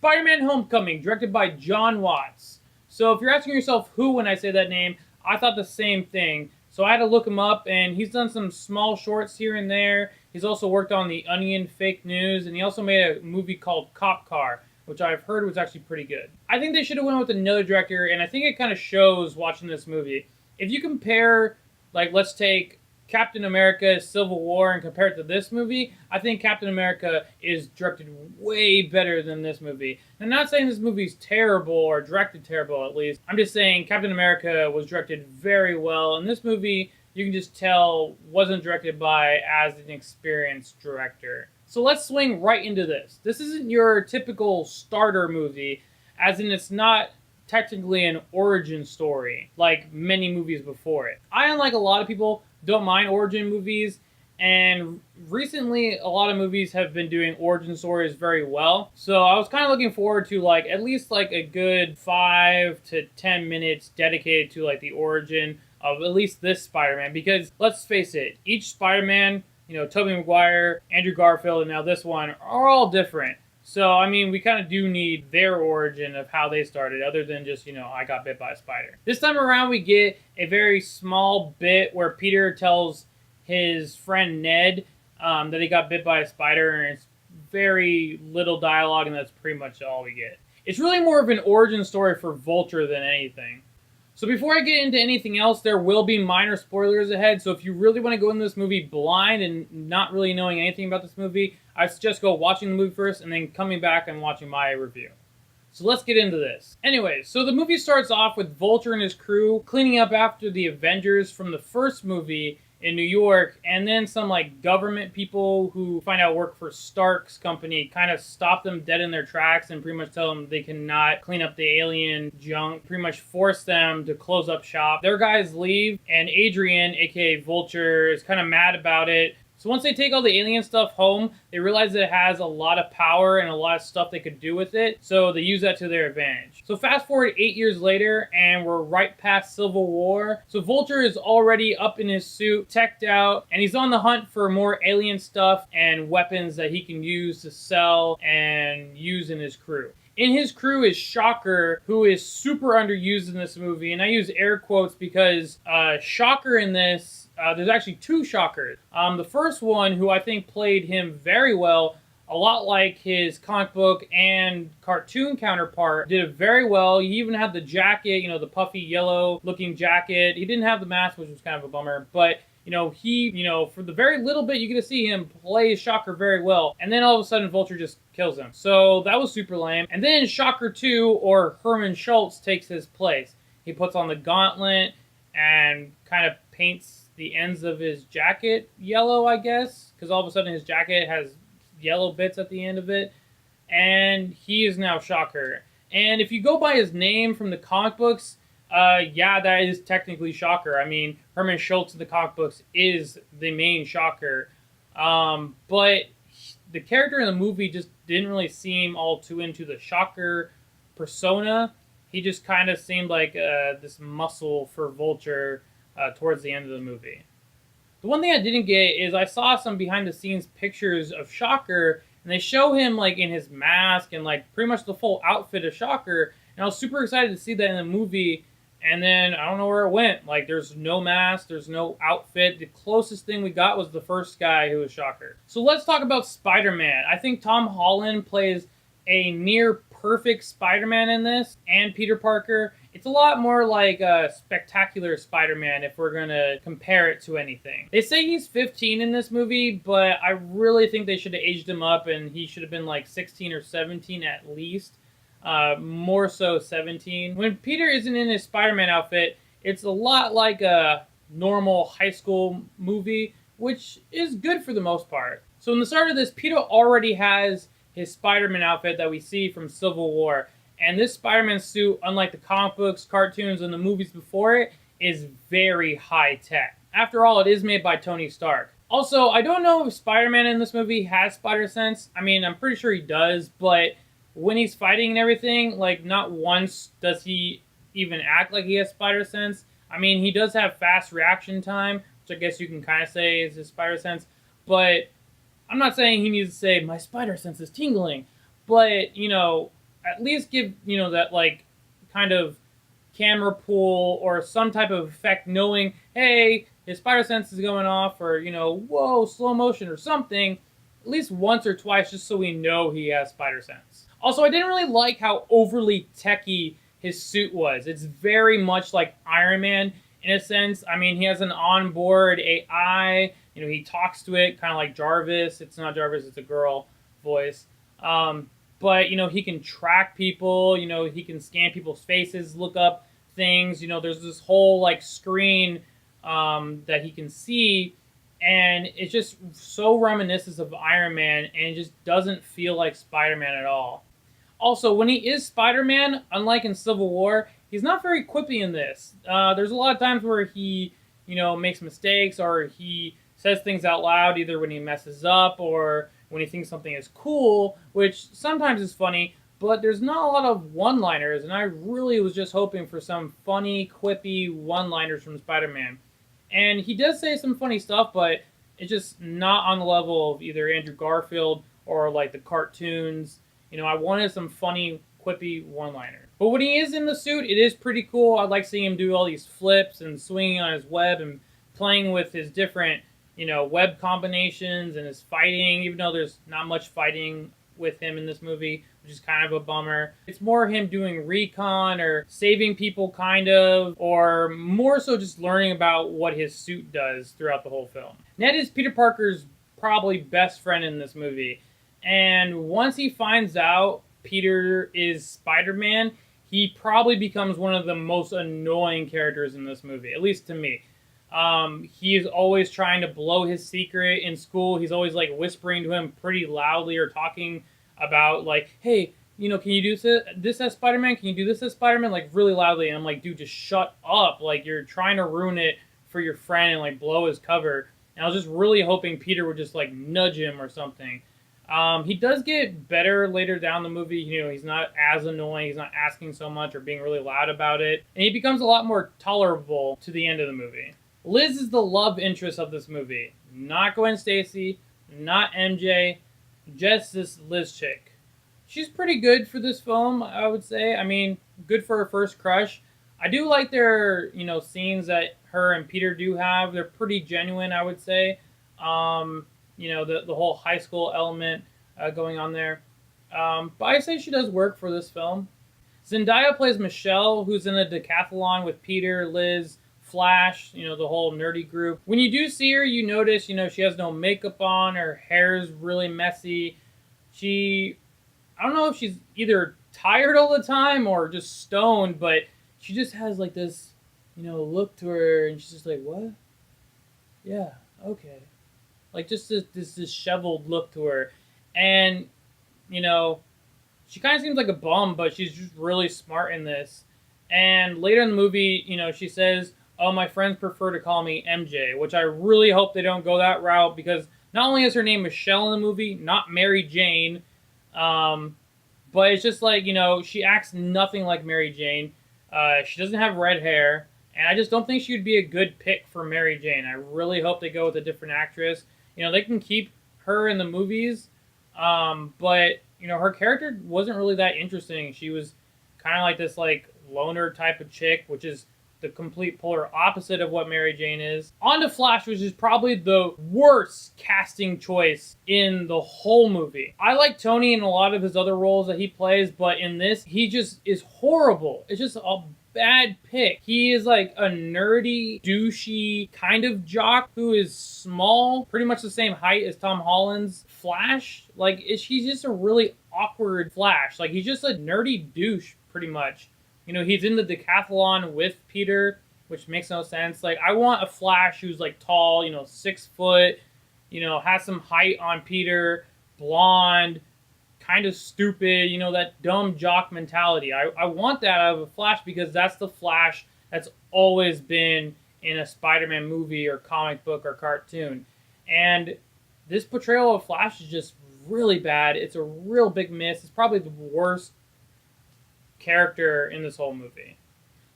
Spider-Man Homecoming, directed by John Watts. So if you're asking yourself who when I say that name, I thought the same thing. So I had to look him up, and he's done some small shorts here and there. He's also worked on The Onion, Fake News, and he also made a movie called Cop Car, which I've heard was actually pretty good. I think they should have went with another director, and I think it kind of shows watching this movie. If you compare, like, let's take Captain America Civil War and compare it to this movie, I think Captain America is directed way better than this movie. I'm not saying this movie's terrible or directed terrible, at least. I'm just saying Captain America was directed very well, and this movie, you can just tell, wasn't directed by as an experienced director. So let's swing right into this. This isn't your typical starter movie, as in it's not technically an origin story like many movies before it. I, unlike a lot of people, don't mind origin movies, and recently a lot of movies have been doing origin stories very well. So I was kind of looking forward to like at least like a good 5 to 10 minutes dedicated to like the origin of at least this Spider-Man, because let's face it, each Spider-Man, you know, Tobey Maguire, Andrew Garfield, and now this one are all different. So, I mean, we kind of do need their origin of how they started, other than just, you know, I got bit by a spider. This time around, we get a very small bit where Peter tells his friend Ned that he got bit by a spider, and it's very little dialogue, and that's pretty much all we get. It's really more of an origin story for Vulture than anything. So before I get into anything else, there will be minor spoilers ahead, so if you really want to go into this movie blind and not really knowing anything about this movie, I suggest go watching the movie first and then coming back and watching my review. So let's get into this. Anyways, so the movie starts off with Vulture and his crew cleaning up after the Avengers from the first movie in New York, and then some like government people who find out work for Stark's company kind of stop them dead in their tracks and pretty much tell them they cannot clean up the alien junk, pretty much force them to close up shop. Their guys leave, and Adrian, aka Vulture, is kind of mad about it. So once they take all the alien stuff home, they realize that it has a lot of power and a lot of stuff they could do with it, so they use that to their advantage. So fast forward 8 years later, and we're right past Civil War. So Vulture is already up in his suit, teched out, and he's on the hunt for more alien stuff and weapons that he can use to sell and use in his crew. In his crew is Shocker, who is super underused in this movie, and I use air quotes because Shocker in this, there's actually two Shockers. The first one, who I think played him very well, a lot like his comic book and cartoon counterpart, did it very well. He even had the jacket, you know, the puffy yellow looking jacket. He didn't have the mask, which was kind of a bummer, but you know, for the very little bit you get to see him play Shocker very well. And then all of a sudden, Vulture just kills him. So that was super lame. And then Shocker 2, or Herman Schultz, takes his place. He puts on the gauntlet and kind of paints the ends of his jacket yellow, I guess. Because all of a sudden his jacket has yellow bits at the end of it. And he is now Shocker. And if you go by his name from the comic books, yeah, that is technically Shocker. I mean, Herman Schultz in the comic books is the main Shocker. But the character in the movie just didn't really seem all too into the Shocker persona. He just kind of seemed like this muscle for Vulture towards the end of the movie. The one thing I didn't get is I saw some behind-the-scenes pictures of Shocker, and they show him like in his mask and like pretty much the full outfit of Shocker, and I was super excited to see that in the movie. And then I don't know where it went. Like, there's no mask, there's no outfit. The closest thing we got was the first guy who was Shocker. So let's talk about Spider-Man. I think Tom Holland plays a near perfect Spider-Man in this, and Peter Parker. It's a lot more like a Spectacular Spider-Man if we're gonna compare it to anything. They say he's 15 in this movie, but I really think they should have aged him up, and he should have been like 16 or 17 at least. More so 17. When Peter isn't in his Spider-Man outfit, it's a lot like a normal high school movie, which is good for the most part. So in the start of this, Peter already has his Spider-Man outfit that we see from Civil War. And this Spider-Man suit, unlike the comic books, cartoons, and the movies before it, is very high-tech. After all, it is made by Tony Stark. Also, I don't know if Spider-Man in this movie has spider sense. I mean, I'm pretty sure he does, but when he's fighting and everything, like, not once does he even act like he has spider sense. I mean, he does have fast reaction time, which I guess you can kind of say is his spider sense, but I'm not saying he needs to say, my spider sense is tingling, but, you know, at least give, that like kind of camera pull or some type of effect, knowing, hey, his spider sense is going off, or whoa, slow motion or something, at least once or twice, just so we know he has spider sense. Also, I didn't really like how overly techy his suit was. It's very much like Iron Man in a sense. I mean, he has an onboard AI. He talks to it kind of like Jarvis. It's not Jarvis, it's a girl voice. But he can track people. He can scan people's faces, look up things. There's this whole like screen that he can see, and it's just so reminiscent of Iron Man, and it just doesn't feel like Spider-Man at all. Also, when he is Spider-Man, unlike in Civil War, he's not very quippy in this. There's a lot of times where he, makes mistakes, or he says things out loud, either when he messes up or when he thinks something is cool, which sometimes is funny, but there's not a lot of one-liners, and I really was just hoping for some funny, quippy one-liners from Spider-Man. And he does say some funny stuff, but it's just not on the level of either Andrew Garfield or like the cartoons. I wanted some funny, quippy one-liner. But when he is in the suit, it is pretty cool. I like seeing him do all these flips and swinging on his web and playing with his different, web combinations and his fighting, even though there's not much fighting with him in this movie, which is kind of a bummer. It's more him doing recon or saving people, kind of, or more so just learning about what his suit does throughout the whole film. Ned is Peter Parker's probably best friend in this movie. And once he finds out Peter is Spider-Man, he probably becomes one of the most annoying characters in this movie, at least to me. He is always trying to blow his secret in school. He's always like whispering to him pretty loudly, or talking about like, hey, can you do this as Spider-Man? Can you do this as Spider-Man? Like really loudly. And I'm like, dude, just shut up. Like, you're trying to ruin it for your friend and like blow his cover. And I was just really hoping Peter would just like nudge him or something. He does get better later down the movie. He's not as annoying. He's not asking so much or being really loud about it. And he becomes a lot more tolerable to the end of the movie. Liz is the love interest of this movie. Not Gwen Stacy, not MJ, just this Liz chick. She's pretty good for this film, I would say. I mean, good for her first crush. I do like their, scenes that her and Peter do have. They're pretty genuine, I would say. The whole high school element going on there. But I say she does work for this film. Zendaya plays Michelle, who's in a decathlon with Peter, Liz, Flash, the whole nerdy group. When you do see her, you notice, she has no makeup on. Her hair's really messy. I don't know if she's either tired all the time or just stoned, but she just has like this, look to her, and she's just like, what? Yeah, okay. Like, just this disheveled look to her. And, she kind of seems like a bum, but she's just really smart in this. And later in the movie, she says, oh, my friends prefer to call me MJ, which I really hope they don't go that route, because not only is her name Michelle in the movie, not Mary Jane, but it's just like, she acts nothing like Mary Jane. She doesn't have red hair, and I just don't think she would be a good pick for Mary Jane. I really hope they go with a different actress. They can keep her in the movies, but, her character wasn't really that interesting. She was kind of like this, like, loner type of chick, which is the complete polar opposite of what Mary Jane is. On to Flash, which is probably the worst casting choice in the whole movie. I like Tony in a lot of his other roles that he plays, but in this, he just is horrible. It's just a bad pick. He is like a nerdy, douchey kind of jock who is small, pretty much the same height as Tom Holland's Flash. Like, he's just a really awkward Flash. Like, he's just a nerdy douche, pretty much. He's in the decathlon with Peter, which makes no sense. Like, I want a Flash who's, like, tall, 6 foot, has some height on Peter, blonde, kind of stupid, that dumb jock mentality. I want that out of a Flash, because that's the Flash that's always been in a Spider-Man movie or comic book or cartoon. And this portrayal of Flash is just really bad. It's a real big miss. It's probably the worst character in this whole movie.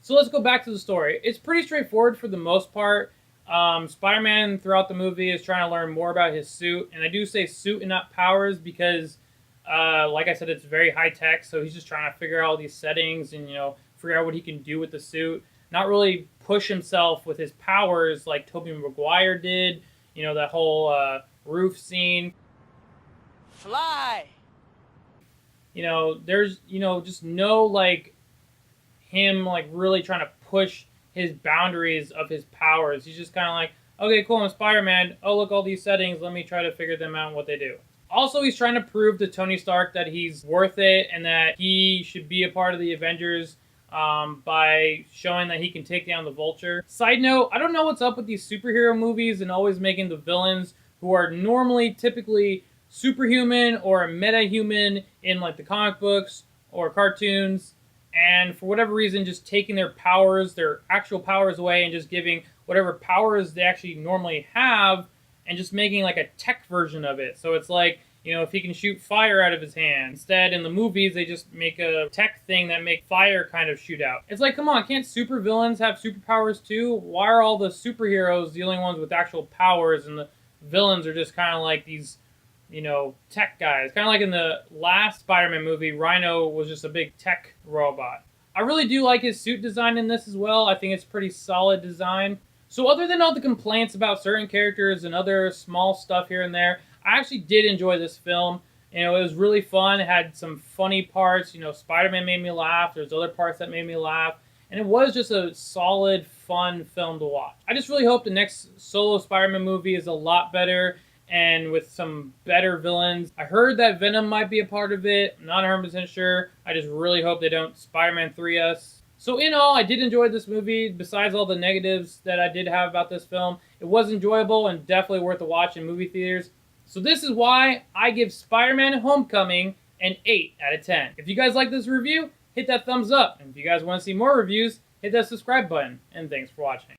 So let's go back to the story. It's pretty straightforward for the most part. Spider-Man throughout the movie is trying to learn more about his suit, and I do say suit and not powers, because Like I said, it's very high tech, so he's just trying to figure out all these settings and, figure out what he can do with the suit. Not really push himself with his powers like Tobey Maguire did. That whole roof scene. Fly! There's, just no, like, him, like, really trying to push his boundaries of his powers. He's just kind of like, okay, cool, I'm Spider-Man. Oh, look, all these settings. Let me try to figure them out and what they do. Also, he's trying to prove to Tony Stark that he's worth it and that he should be a part of the Avengers by showing that he can take down the Vulture. Side note, I don't know what's up with these superhero movies and always making the villains who are normally typically superhuman or metahuman in like the comic books or cartoons, and for whatever reason just taking their powers, their actual powers away, and just giving whatever powers they actually normally have and just making like a tech version of it. So it's like, if he can shoot fire out of his hand. Instead, in the movies, they just make a tech thing that make fire kind of shoot out. It's like, come on, can't supervillains have superpowers too? Why are all the superheroes the only ones with actual powers and the villains are just kind of like these, tech guys? Kind of like in the last Spider-Man movie, Rhino was just a big tech robot. I really do like his suit design in this as well. I think it's pretty solid design. So other than all the complaints about certain characters and other small stuff here and there, I actually did enjoy this film. It was really fun. It had some funny parts. Spider-Man made me laugh. There's other parts that made me laugh. And it was just a solid, fun film to watch. I just really hope the next solo Spider-Man movie is a lot better and with some better villains. I heard that Venom might be a part of it. I'm not 100% sure. I just really hope they don't Spider-Man 3 us. So in all, I did enjoy this movie. Besides all the negatives that I did have about this film, it was enjoyable and definitely worth a watch in movie theaters. So this is why I give Spider-Man Homecoming an 8 out of 10. If you guys like this review, hit that thumbs up. And if you guys want to see more reviews, hit that subscribe button. And thanks for watching.